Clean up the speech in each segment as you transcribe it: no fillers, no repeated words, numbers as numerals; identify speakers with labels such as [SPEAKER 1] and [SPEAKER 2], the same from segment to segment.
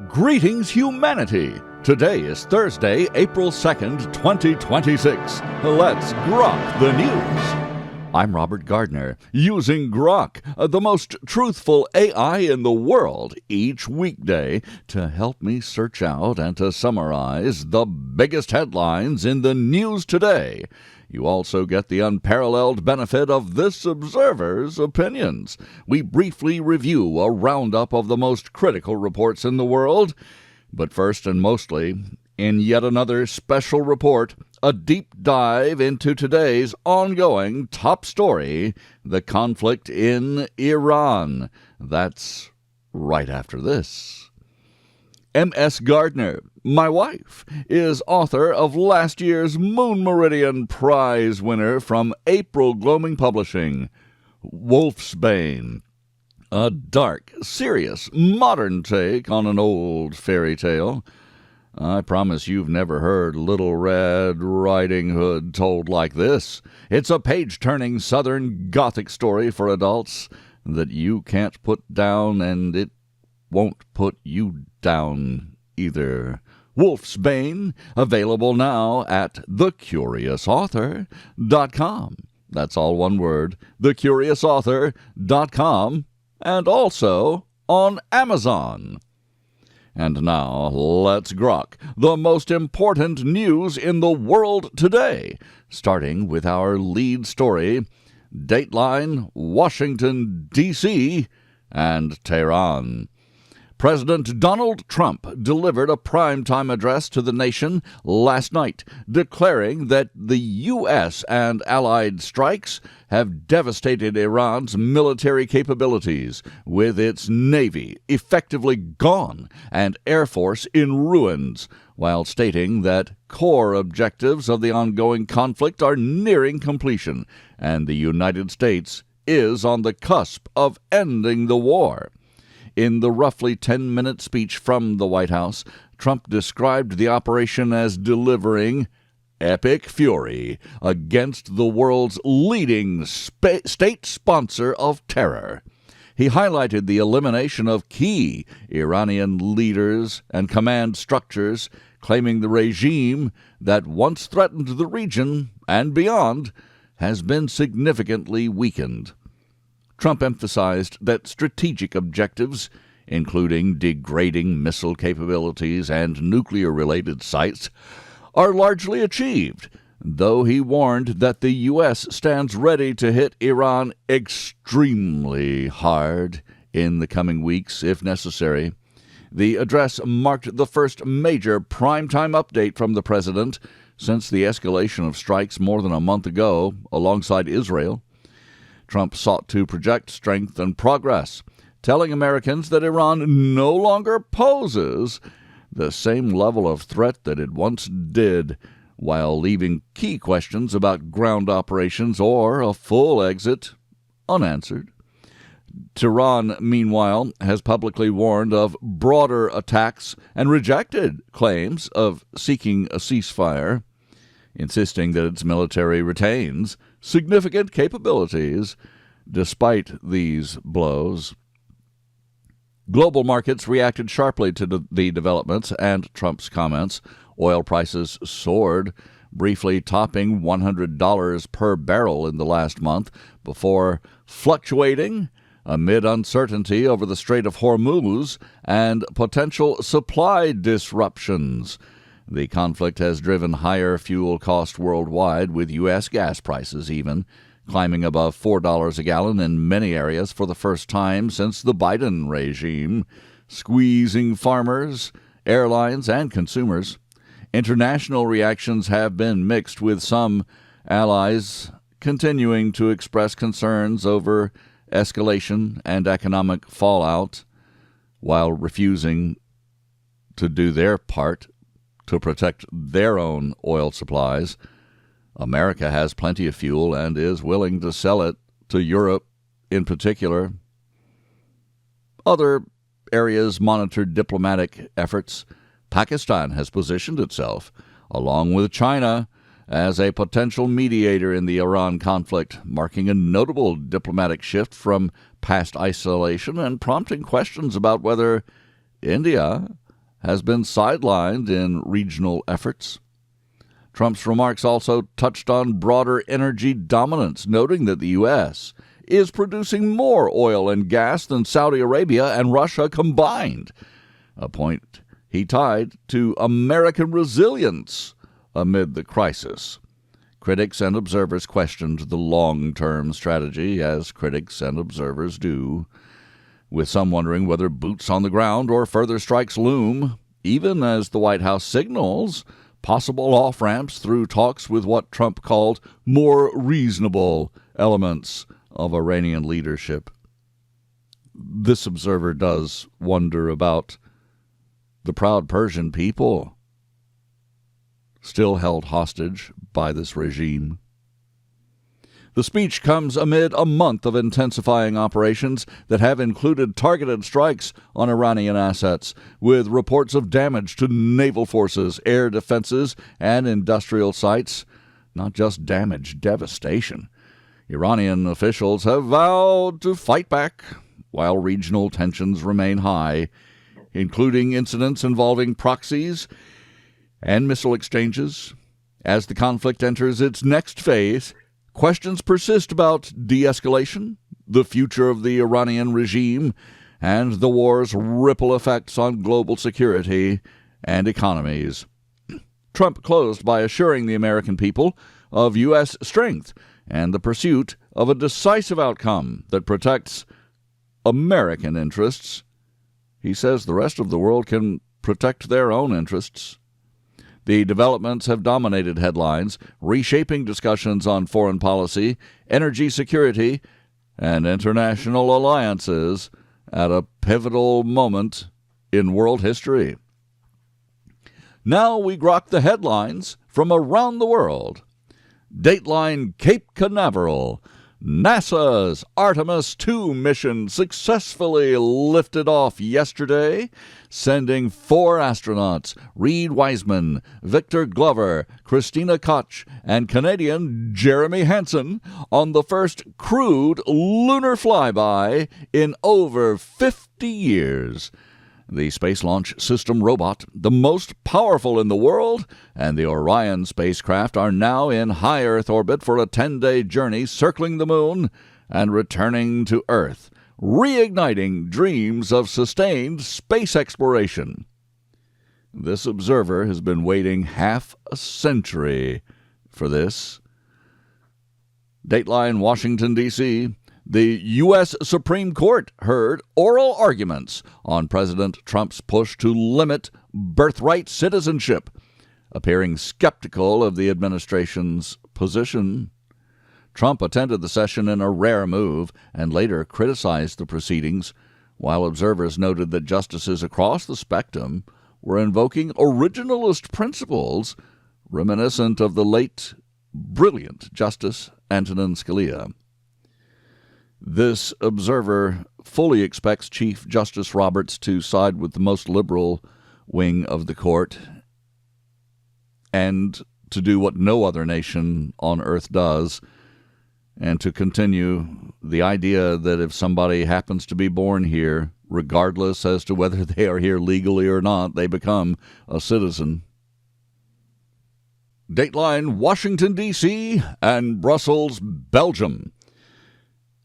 [SPEAKER 1] Greetings, humanity! Today is Thursday, April 2nd, 2026. Let's Grok the News. I'm Robert Gardner, using Grok, the most truthful AI in the world, each weekday to help me search out and to summarize the biggest headlines in the news today. You also get the unparalleled benefit of this observer's opinions. We briefly review a roundup of the most critical reports in the world. But first and mostly, in yet another special report, a deep dive into today's ongoing top story, the conflict in Iran. That's right after this. M.S. Gardner, my wife, is author of last year's Moon Meridian Prize winner from April Gloaming Publishing, Wolfsbane. A dark, serious, modern take on an old fairy tale. I promise you've never heard Little Red Riding Hood told like this. It's a page-turning Southern Gothic story for adults that you can't put down, and it won't put you down either. Wolfsbane, available now at thecuriousauthor.com. That's all one word, thecuriousauthor.com, and also on Amazon. And now, let's grok the most important news in the world today, starting with our lead story, Dateline, Washington, D.C., and Tehran. President Donald Trump delivered a primetime address to the nation last night, declaring that the U.S. and allied strikes have devastated Iran's military capabilities, with its navy effectively gone and air force in ruins, while stating that core objectives of the ongoing conflict are nearing completion, and the United States is on the cusp of ending the war. In the roughly 10-minute speech from the White House, Trump described the operation as delivering epic fury against the world's leading state sponsor of terror. He highlighted the elimination of key Iranian leaders and command structures, claiming the regime that once threatened the region and beyond has been significantly weakened. Trump emphasized that strategic objectives, including degrading missile capabilities and nuclear-related sites, are largely achieved, though he warned that the U.S. stands ready to hit Iran extremely hard in the coming weeks, if necessary. The address marked the first major primetime update from the president since the escalation of strikes more than a month ago alongside Israel. Trump sought to project strength and progress, telling Americans that Iran no longer poses the same level of threat that it once did, while leaving key questions about ground operations or a full exit unanswered. Tehran, meanwhile, has publicly warned of broader attacks and rejected claims of seeking a ceasefire, insisting that its military retains significant capabilities despite these blows. Global markets reacted sharply to the developments and Trump's comments. Oil prices soared, briefly topping $100 per barrel in the last month, before fluctuating amid uncertainty over the Strait of Hormuz and potential supply disruptions. The conflict has driven higher fuel costs worldwide, with U.S. gas prices even climbing above $4 a gallon in many areas for the first time since the Biden regime, squeezing farmers, airlines, and consumers. International reactions have been mixed, with some allies continuing to express concerns over escalation and economic fallout, while refusing to do their part to protect their own oil supplies. America has plenty of fuel and is willing to sell it to Europe in particular. Other areas monitored diplomatic efforts. Pakistan has positioned itself, along with China, as a potential mediator in the Iran conflict, marking a notable diplomatic shift from past isolation and prompting questions about whether India has been sidelined in regional efforts. Trump's remarks also touched on broader energy dominance, noting that the U.S. is producing more oil and gas than Saudi Arabia and Russia combined, a point he tied to American resilience amid the crisis. Critics and observers questioned the long-term strategy, as critics and observers do, with some wondering whether boots on the ground or further strikes loom, even as the White House signals possible off-ramps through talks with what Trump called more reasonable elements of Iranian leadership. This observer does wonder about the proud Persian people still held hostage by this regime. The speech comes amid a month of intensifying operations that have included targeted strikes on Iranian assets, with reports of damage to naval forces, air defenses, and industrial sites. Not just damage, devastation. Iranian officials have vowed to fight back, while regional tensions remain high, including incidents involving proxies and missile exchanges. As the conflict enters its next phase, questions persist about de-escalation, the future of the Iranian regime, and the war's ripple effects on global security and economies. Trump closed by assuring the American people of U.S. strength and the pursuit of a decisive outcome that protects American interests. He says the rest of the world can protect their own interests. The developments have dominated headlines, reshaping discussions on foreign policy, energy security, and international alliances at a pivotal moment in world history. Now we grok the headlines from around the world. Dateline Cape Canaveral. NASA's Artemis II mission successfully lifted off yesterday, sending 4 astronauts, Reed Wiseman, Victor Glover, Christina Koch, and Canadian Jeremy Hansen, on the first crewed lunar flyby in over 50 years. The Space Launch System robot, the most powerful in the world, and the Orion spacecraft are now in high Earth orbit for a 10-day journey circling the moon and returning to Earth, reigniting dreams of sustained space exploration. This observer has been waiting half a century for this. Dateline, Washington, D.C. The U.S. Supreme Court heard oral arguments on President Trump's push to limit birthright citizenship, appearing skeptical of the administration's position. Trump attended the session in a rare move and later criticized the proceedings, while observers noted that justices across the spectrum were invoking originalist principles reminiscent of the late brilliant Justice Antonin Scalia. This observer fully expects Chief Justice Roberts to side with the most liberal wing of the court and to do what no other nation on earth does, and to continue the idea that if somebody happens to be born here, regardless as to whether they are here legally or not, they become a citizen. Dateline, Washington, D.C. and Brussels, Belgium.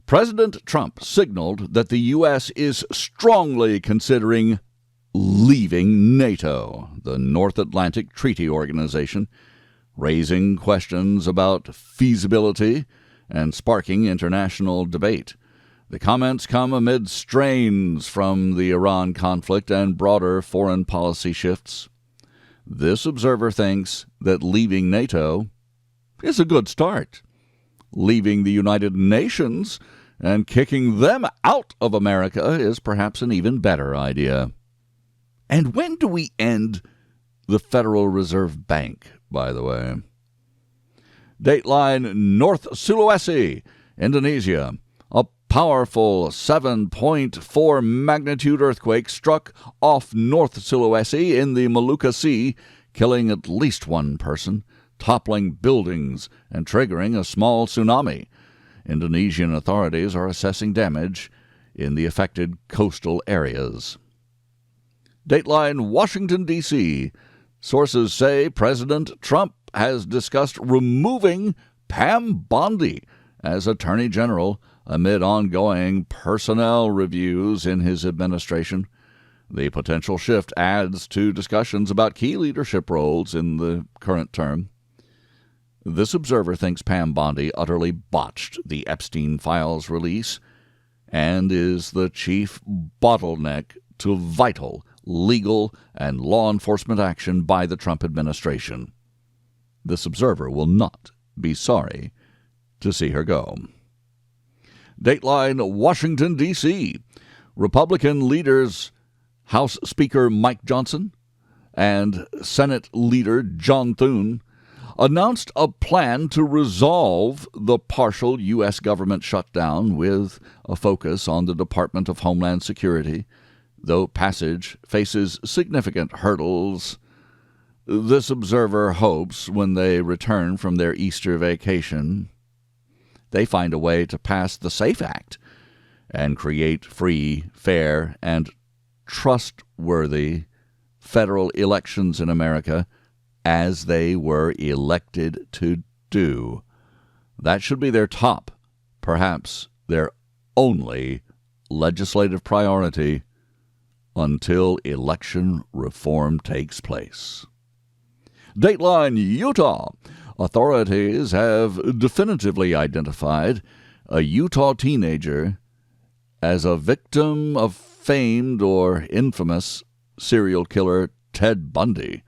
[SPEAKER 1] President Trump signaled that the U.S. is strongly considering leaving NATO, the North Atlantic Treaty Organization, raising questions about feasibility and sparking international debate. The comments come amid strains from the Iran conflict and broader foreign policy shifts. This observer thinks that leaving NATO is a good start. Leaving the United Nations and kicking them out of America is perhaps an even better idea. And when do we end the Federal Reserve Bank, by the way? Dateline, North Sulawesi, Indonesia. A powerful 7.4 magnitude earthquake struck off North Sulawesi in the Molucca Sea, killing at least one person, toppling buildings, and triggering a small tsunami. Indonesian authorities are assessing damage in the affected coastal areas. Dateline, Washington, D.C. Sources say President Trump has discussed removing Pam Bundy as Attorney General amid ongoing personnel reviews in his administration. The potential shift adds to discussions about key leadership roles in the current term. This observer thinks Pam Bundy utterly botched the Epstein files release and is the chief bottleneck to vital legal and law enforcement action by the Trump administration. This observer will not be sorry to see her go. Dateline, Washington, D.C. Republican leaders House Speaker Mike Johnson and Senate Leader John Thune announced a plan to resolve the partial U.S. government shutdown with a focus on the Department of Homeland Security, though passage faces significant hurdles. This observer hopes when they return from their Easter vacation, they find a way to pass the SAFE Act and create free, fair, and trustworthy federal elections in America as they were elected to do. That should be their top, perhaps their only legislative priority until election reform takes place. Dateline, Utah. Authorities have definitively identified a Utah teenager as a victim of famed or infamous serial killer Ted Bundy,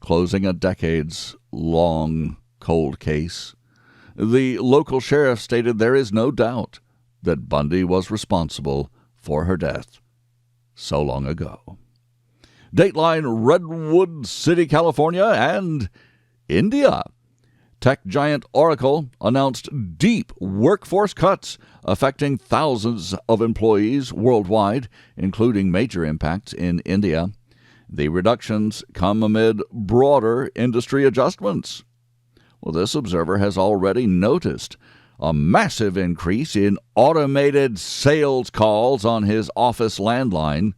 [SPEAKER 1] closing a decades-long cold case. The local sheriff stated there is no doubt that Bundy was responsible for her death so long ago. Dateline, Redwood City, California, and India. Tech giant Oracle announced deep workforce cuts affecting thousands of employees worldwide, including major impacts in India. The reductions come amid broader industry adjustments. Well, this observer has already noticed a massive increase in automated sales calls on his office landline.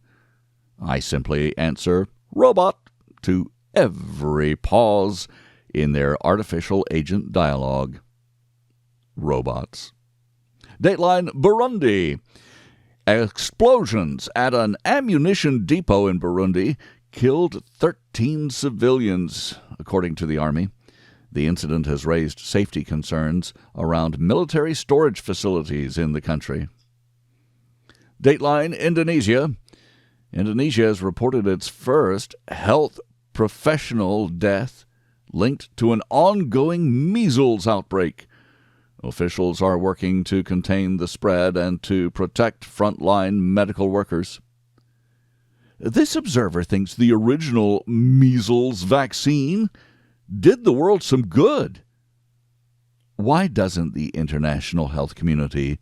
[SPEAKER 1] I simply answer robot to every pause in their artificial agent dialogue. Robots. Dateline, Burundi. Explosions at an ammunition depot in Burundi killed 13 civilians, according to the army. The incident has raised safety concerns around military storage facilities in the country. Dateline, Indonesia. Indonesia has reported its first health professional death linked to an ongoing measles outbreak. Officials are working to contain the spread and to protect frontline medical workers. This observer thinks the original measles vaccine did the world some good. Why doesn't the international health community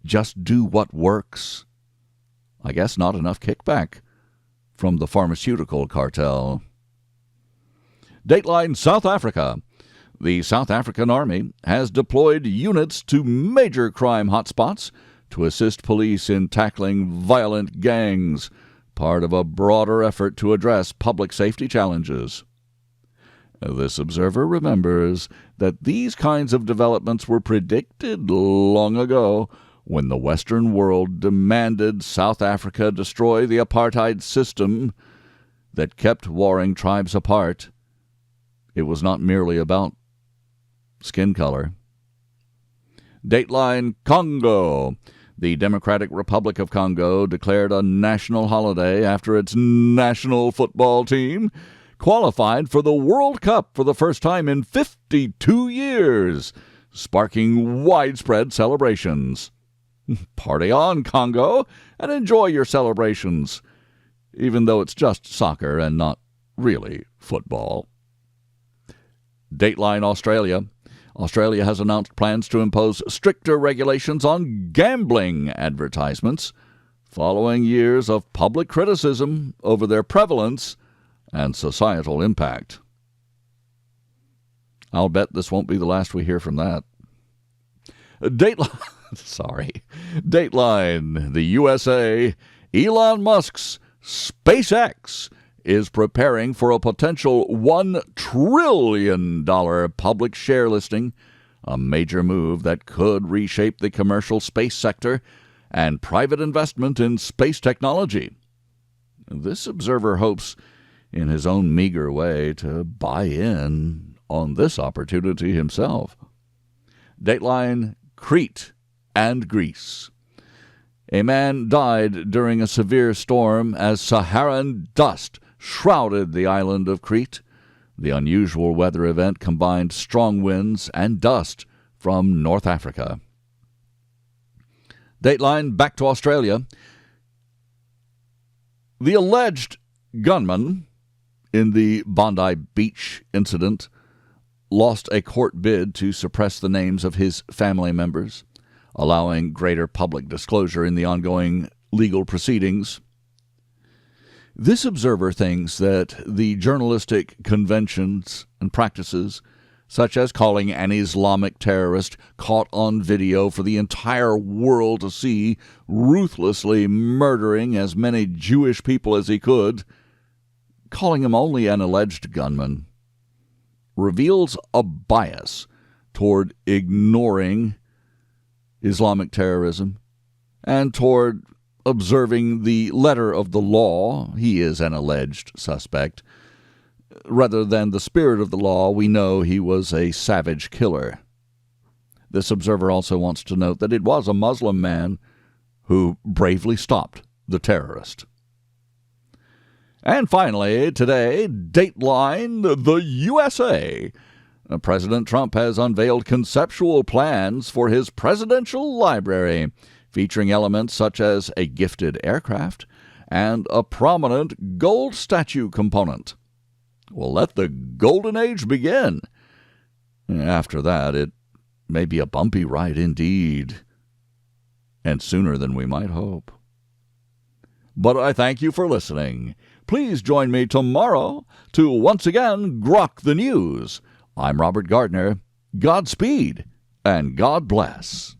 [SPEAKER 1] just do what works? I guess not enough kickback from the pharmaceutical cartel. Dateline, South Africa. The South African Army has deployed units to major crime hotspots to assist police in tackling violent gangs, part of a broader effort to address public safety challenges. This observer remembers that these kinds of developments were predicted long ago when the Western world demanded South Africa destroy the apartheid system that kept warring tribes apart. It was not merely about skin color. Dateline, Congo. The Democratic Republic of Congo declared a national holiday after its national football team qualified for the World Cup for the first time in 52 years, sparking widespread celebrations. Party on, Congo, and enjoy your celebrations, even though it's just soccer and not really football. Dateline, Australia. Australia has announced plans to impose stricter regulations on gambling advertisements following years of public criticism over their prevalence and societal impact. I'll bet this won't be the last we hear from that. Dateline, the USA. Elon Musk's SpaceX is preparing for a potential $1 trillion public share listing, a major move that could reshape the commercial space sector and private investment in space technology. This observer hopes, in his own meager way, to buy in on this opportunity himself. Dateline: Crete and Greece. A man died during a severe storm as Saharan dust shrouded the island of Crete. The unusual weather event combined strong winds and dust from North Africa. Dateline: back to Australia. The alleged gunman in the Bondi Beach incident lost a court bid to suppress the names of his family members, allowing greater public disclosure in the ongoing legal proceedings. This observer thinks that the journalistic conventions and practices, such as calling an Islamic terrorist caught on video for the entire world to see, ruthlessly murdering as many Jewish people as he could, calling him only an alleged gunman, reveals a bias toward ignoring Islamic terrorism and toward observing the letter of the law. He is an alleged suspect. Rather than the spirit of the law, we know he was a savage killer. This observer also wants to note that it was a Muslim man who bravely stopped the terrorist. And finally, today, Dateline: the USA. President Trump has unveiled conceptual plans for his presidential library, featuring elements such as a gifted aircraft and a prominent gold statue component. Well, let the golden age begin. After that, it may be a bumpy ride indeed, and sooner than we might hope. But I thank you for listening. Please join me tomorrow to once again Grok the News. I'm Robert Gardner. Godspeed and God bless.